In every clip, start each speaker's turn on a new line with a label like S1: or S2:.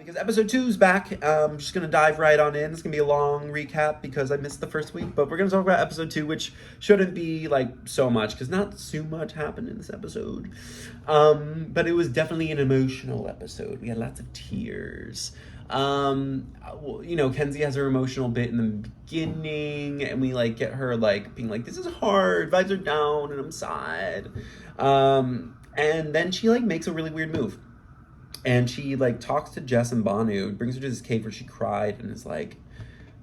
S1: Because episode 2 is back. I'm just going to dive right on in. It's going to be a long recap because I missed the first week. But we're going to talk about episode 2, which shouldn't be like so much because not so much happened in this episode. But it was definitely an emotional episode. We had lots of tears. Kenzie has her emotional bit in the beginning, and we like get her like being like, this is hard, vibes are down, and I'm sad. And then she like makes a really weird move. And she like talks to Jess and Banu, brings her to this cave where she cried, and is like,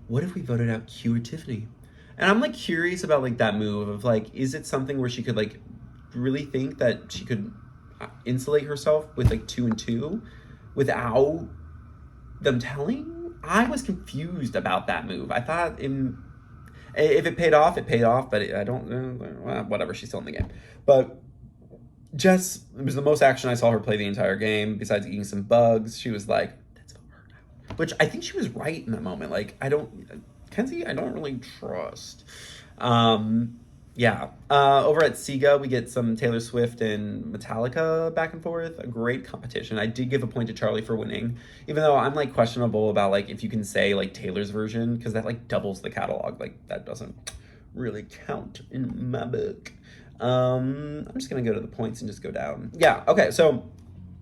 S1: what if we voted out Q or Tiffany? And I'm like curious about like that move of like, is it something where she could like really think that she could insulate herself with like 2 and 2 without them telling? I was confused about that move. I thought if it paid off, it paid off, but I don't, whatever, she's still in the game. But Jess, it was the most action I saw her play the entire game, besides eating some bugs. She was like, let's vote her out. Which I think she was right in that moment. Like, Kenzie, I don't really trust. Over at Sega, we get some Taylor Swift and Metallica back and forth. A great competition. I did give a point to Charlie for winning, even though I'm like questionable about like if you can say like Taylor's version, because that like doubles the catalog. Like that doesn't really count in my book. I'm just gonna go to the points and just go down. Yeah, okay, so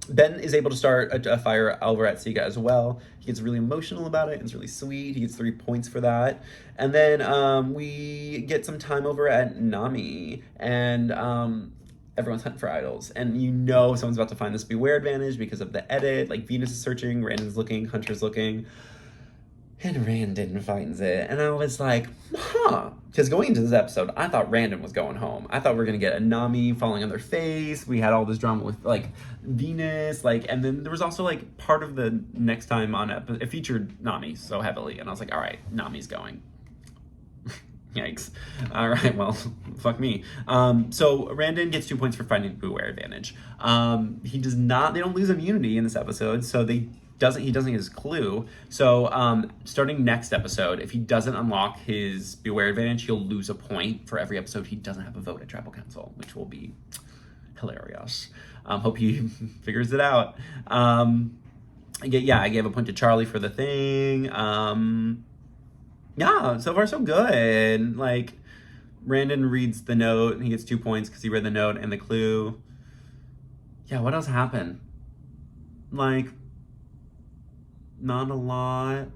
S1: Ben is able to start a fire over at Sega as well. He gets really emotional about it, and it's really sweet. He gets 3 points for that. And then we get some time over at Nami, and everyone's hunting for idols. And someone's about to find this Beware advantage because of the edit. Like, Venus is searching, Randon's looking, Hunter's looking. And Randon finds it. And I was like, because going into this episode, I thought Randon was going home. I thought we were going to get a Nami falling on their face. We had all this drama with, like, Venus. Like, and then there was also, like, part of the next time on it featured Nami so heavily. And I was like, all right, Nami's going. Yikes. All right, well, fuck me. So Randon gets 2 points for finding Beware advantage. They don't lose immunity in this episode, so he doesn't get his clue. So starting next episode, if he doesn't unlock his Beware advantage, he'll lose a point for every episode he doesn't have a vote at Tribal Council, which will be hilarious. Hope he figures it out. I gave a point to Charlie for the thing. So far so good. Like, Randon reads the note and he gets 2 points because he read the note and the clue. Yeah, what else happened? Like, not a lot.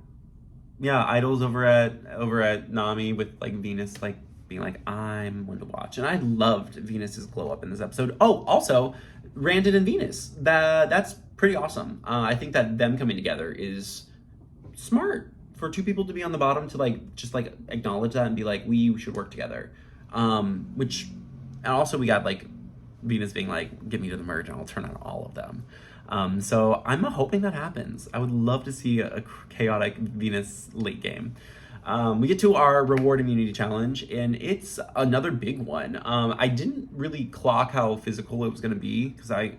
S1: Yeah, idols over at Nami with like Venus like being like, I'm one to watch. And I loved Venus's glow up in this episode. Oh, also Randon and Venus. That's pretty awesome. I think that them coming together is smart for 2 people to be on the bottom to like just like acknowledge that and be like, we should work together. And also we got like Venus being like, get me to the merge and I'll turn on all of them. So I'm hoping that happens. I would love to see a chaotic Venus late game. We get to our reward immunity challenge, and it's another big one. I didn't really clock how physical it was going to be because I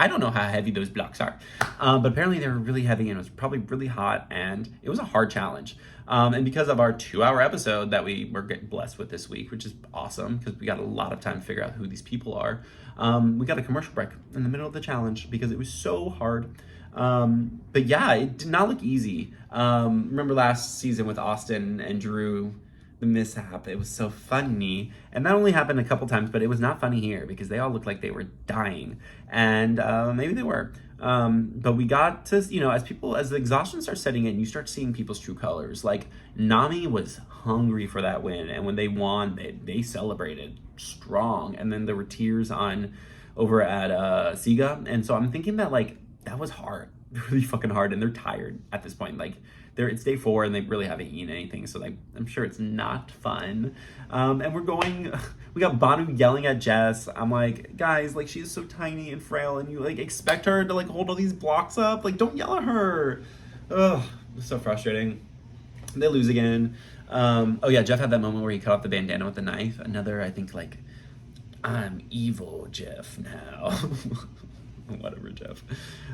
S1: don't know how heavy those blocks are. But apparently they were really heavy, and it was probably really hot, and it was a hard challenge. And because of our 2-hour episode that we were getting blessed with this week, which is awesome because we got a lot of time to figure out who these people are, we got a commercial break in the middle of the challenge because it was so hard. But yeah, it did not look easy. Remember last season with Austin and Drew, the mishap, it was so funny. And that only happened a couple times, but it was not funny here because they all looked like they were dying. And maybe they were. But we got to, as the exhaustion starts setting in, you start seeing people's true colors. Like, Nami was hungry for that win, and when they won, they celebrated strong. And then there were tears over at Sega. And so I'm thinking that, like, that was hard, really fucking hard, and they're tired at this point. Like, it's day 4 and they really haven't eaten anything, so I'm sure it's not fun. And we got Banu yelling at Jess. I'm like, guys, like, she's so tiny and frail, and you like expect her to like hold all these blocks up. Like, don't yell at her. Ugh, it's so frustrating. They lose again. Jeff had that moment where he cut off the bandana with the knife. Another, I think, like, I'm evil Jeff now. Whatever, Jeff.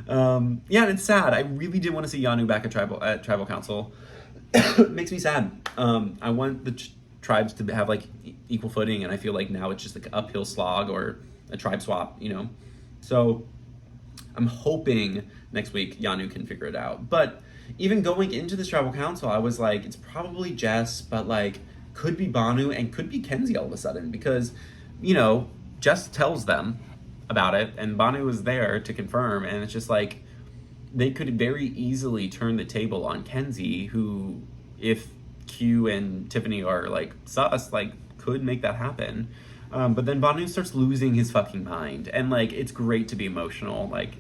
S1: And it's sad. I really did want to see Yanu back at Tribal Council. It makes me sad. I want the tribes to have like equal footing, and I feel like now it's just like an uphill slog or a tribe swap, So I'm hoping next week Yanu can figure it out. But even going into this tribal council, I was like, it's probably Jess, but like could be Banu and could be Kenzie all of a sudden, because Jess tells them about it and Banu is there to confirm, and it's just like they could very easily turn the table on Kenzie, who, if Q and Tiffany are like sus, like could make that happen. But then Banu starts losing his fucking mind, and like it's great to be emotional, like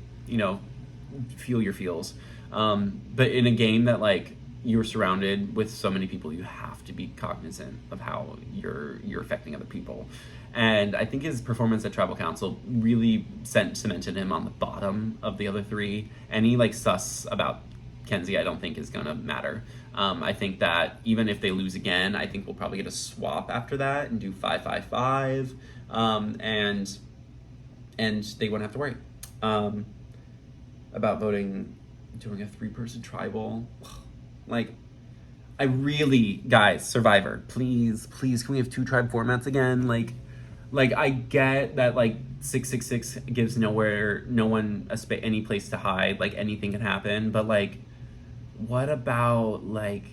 S1: feel your feels. But in a game that like you're surrounded with so many people, you have to be cognizant of how you're affecting other people. And I think his performance at Tribal Council really cemented him on the bottom of the other three. Any like sus about Kenzie, I don't think is gonna matter. I think that even if they lose again, I think we'll probably get a swap after that and do 5-5-5, and they won't have to worry about doing a 3-person tribal. Like, I really, guys, Survivor, please, can we have 2 tribe formats again? Like I get that like 666 gives no one any place to hide, like anything can happen, but like, what about like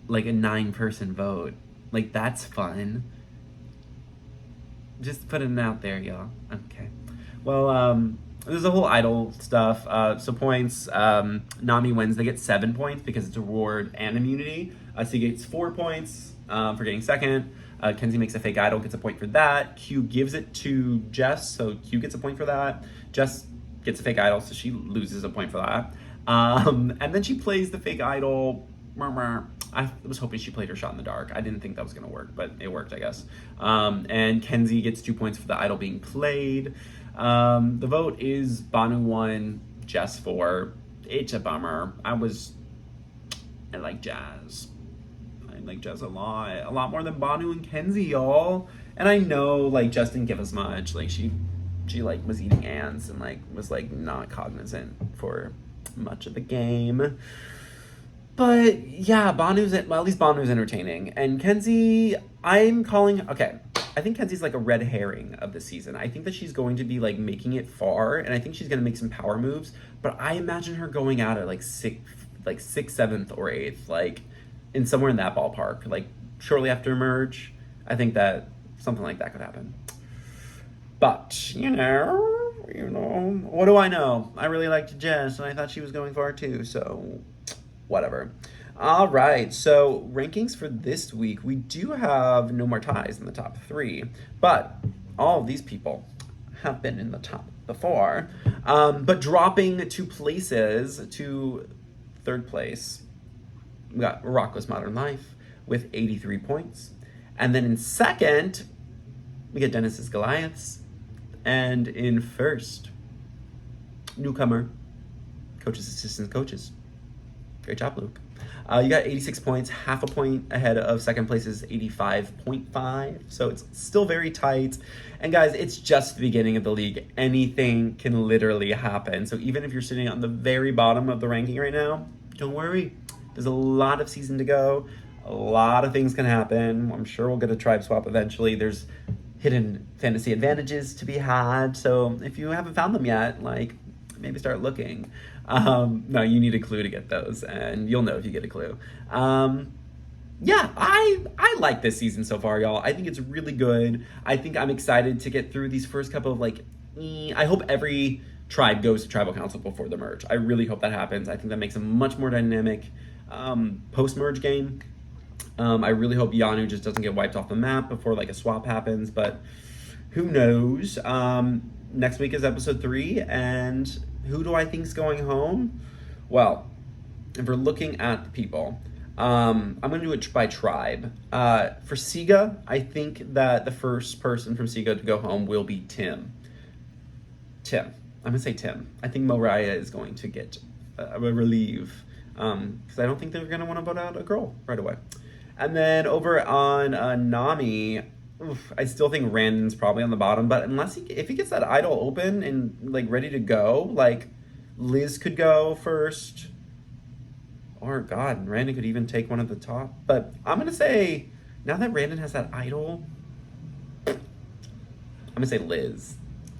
S1: a 9-person vote? Like, that's fun. Just putting it out there, y'all. Okay. Well, there's a whole idol stuff. So points, Nami wins. They get 7 points because it's a reward and immunity. So he gets 4 points for getting second. Kenzie makes a fake idol, gets a point for that. Q gives it to Jess, so Q gets a point for that. Jess gets a fake idol, so she loses a point for that. And then she plays the fake idol. I was hoping she played her shot in the dark. I didn't think that was going to work, but it worked, I guess. And Kenzie gets 2 points for the idol being played. The vote is Banu 1, Jess 4. It's a bummer. I like Jazz. I like Jess a lot more than Banu and Kenzie, y'all. And I know, like, Jess didn't give us much. Like, she like was eating ants and like was like not cognizant for much of the game. But yeah, at least Banu's entertaining. And Kenzie, I think Kenzie's like a red herring of the season. I think that she's going to be like making it far, and I think she's going to make some power moves, but I imagine her going out at like 6th, 7th, or 8th, like in somewhere in that ballpark, like shortly after Merge. I think that something like that could happen. But, what do I know? I really liked Jess, and I thought she was going far too, so whatever. All right, so rankings for this week. We do have no more ties in the top 3, but all of these people have been in the top before. But dropping 2 places to 3rd place, we got Rocco's Modern Life with 83 points. And then in 2nd, we get Dennis's Goliaths. And in 1st, newcomer, Coaches, Assistants, Coaches. Great job, Luke. You got 86 points, half a point ahead of 2nd place's 85.5. So it's still very tight. And guys, it's just the beginning of the league. Anything can literally happen. So even if you're sitting on the very bottom of the ranking right now, don't worry. There's a lot of season to go. A lot of things can happen. I'm sure we'll get a tribe swap eventually. There's hidden fantasy advantages to be had. So if you haven't found them yet, like, maybe start looking. No, you need a clue to get those, and you'll know if you get a clue. Yeah, I like this season so far, y'all. I think it's really good. I think I'm excited to get through these first couple of I hope every tribe goes to Tribal Council before the merge. I really hope that happens. I think that makes a much more dynamic post-merge game. I really hope Yanu just doesn't get wiped off the map before a swap happens, but who knows? Next week is episode 3, and who do I think is going home? Well, if we're looking at the people, I'm going to do it by tribe. For Siga, I think that the first person from Siga to go home will be Tim. I'm going to say Tim. I think Mariah is going to get a relief, because I don't think they're going to want to vote out a girl right away. And then over on Nami, I still think Randon's probably on the bottom, but if he gets that idol open and ready to go, Liz could go first, or God, Randon could even take one at the top. But I'm gonna say, now that Randon has that idol, I'm gonna say Liz,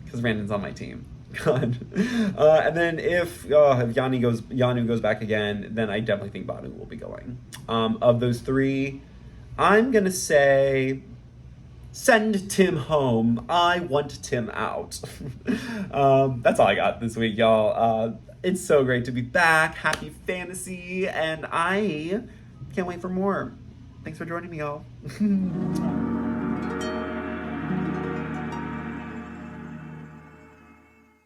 S1: because Randon's on my team. God. And then if Yanu goes back again, then I definitely think Banu will be going. Of those three, I'm gonna say send Tim home. I want Tim out. That's all I got this week, y'all. It's so great to be back. Happy fantasy, and I can't wait for more. Thanks for joining me, y'all.